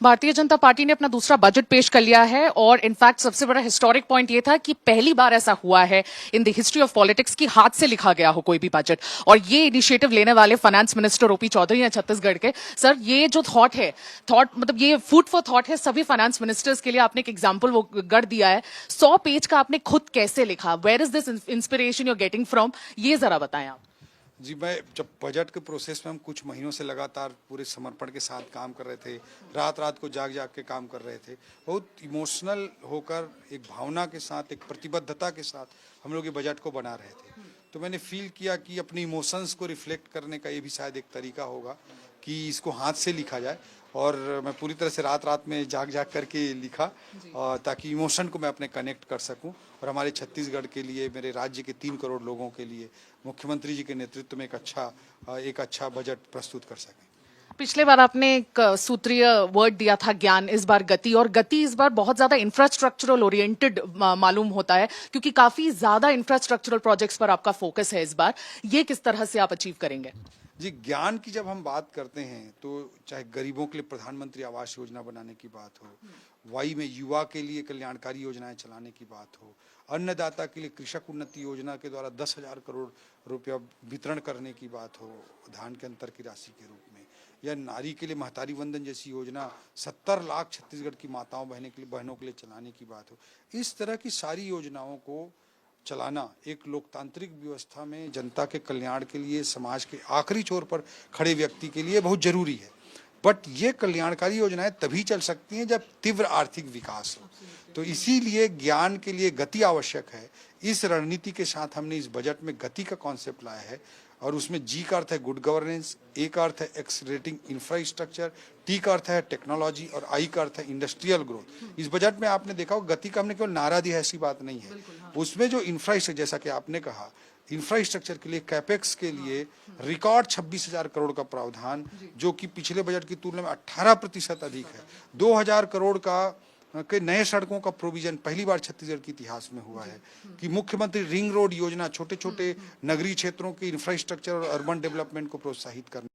Bharatiya Janata party ने अपना दूसरा बजट पेश कर लिया है और इनफैक्ट सबसे बड़ा हिस्टोरिक पॉइंट ये था कि पहली बार ऐसा हुआ है in the history of politics की हाथ से लिखा गया हो कोई भी बजट। और ये इनिशिएटिव लेने वाले फाइनेंस मिनिस्टर ओपी चौधरी हैं छत्तीसगढ़ के। सर, ये जो थॉट मतलब ये फूड फॉर थॉट है सभी फाइनेंस मिनिस्टर्स के लिए। आपने एक एग्जाम्पल वो गढ़ दिया है 100 पेज का, आपने खुद कैसे लिखा? Where is this inspiration you're getting from? ये जरा बताएं आप। जी, मैं जब बजट के प्रोसेस में हम कुछ महीनों से लगातार पूरे समर्पण के साथ काम कर रहे थे, रात रात को जाग जाग के काम कर रहे थे, बहुत इमोशनल होकर एक भावना के साथ, एक प्रतिबद्धता के साथ हम लोग ये बजट को बना रहे थे। तो मैंने फील किया कि अपने इमोशंस को रिफ्लेक्ट करने का ये भी शायद एक तरीका होगा कि इसको हाथ से लिखा जाए। और मैं पूरी तरह से रात रात में जाग जाग करके लिखा ताकि इमोशन को मैं अपने कनेक्ट कर सकूं और हमारे छत्तीसगढ़ के लिए, मेरे राज्य के 3 करोड़ लोगों के लिए मुख्यमंत्री जी के नेतृत्व में एक अच्छा बजट प्रस्तुत कर सकें। पिछले बार आपने एक सूत्रीय वर्ड दिया था ज्ञान, इस बार गति। और गति इस बार बहुत ज्यादा इंफ्रास्ट्रक्चरल ओरिएंटेड मालूम होता है क्योंकि काफी ज्यादा इंफ्रास्ट्रक्चरल प्रोजेक्ट्स पर आपका फोकस है इस बार। ये किस तरह से आप अचीव करेंगे? जी, ज्ञान की जब हम बात करते हैं तो चाहे गरीबों के लिए प्रधानमंत्री आवास योजना बनाने की बात हो, वाई में युवा के लिए कल्याणकारी योजनाएं चलाने की बात हो, अन्नदाता के लिए कृषक उन्नति योजना के द्वारा 10,000 करोड़ रुपया वितरण करने की बात हो धान के अंतर की राशि के रूप में, या नारी के लिए महतारी वंदन जैसी योजना 70 लाख छत्तीसगढ़ की माताओं बहनों के लिए चलाने की बात हो, इस तरह की सारी योजनाओं को चलाना एक लोकतांत्रिक व्यवस्था में जनता के कल्याण के लिए, समाज के आखिरी छोर पर खड़े व्यक्ति के लिए बहुत जरूरी है। बट ये कल्याणकारी योजनाएं तभी चल सकती हैं जब तीव्र आर्थिक विकास हो। तो इसीलिए ज्ञान के लिए गति आवश्यक है। इस रणनीति के साथ हमने इस बजट में गति का कॉन्सेप्ट लाया है और उसमें जी का अर्थ है गुड गवर्नेंस, ए का अर्थ है एक्सलरेटिंग इंफ्रास्ट्रक्चर, टी का अर्थ है टेक्नोलॉजी और आई का अर्थ है इंडस्ट्रियल ग्रोथ। इस बजट में आपने देखा होगा गति का हमने केवल नारा दिया, ऐसी बात नहीं है। उसमें जो इंफ्रास्ट्रक्चर, जैसा कि आपने कहा, इंफ्रास्ट्रक्चर के लिए कैपेक्स के लिए रिकॉर्ड 26,000 करोड़ का प्रावधान, जो कि पिछले बजट की तुलना में 18% अधिक है। 2,000 करोड़ के नए सड़कों का प्रोविजन पहली बार छत्तीसगढ़ के इतिहास में हुआ है कि मुख्यमंत्री रिंग रोड योजना छोटे छोटे नगरीय क्षेत्रों के इंफ्रास्ट्रक्चर और अर्बन डेवलपमेंट को प्रोत्साहित करने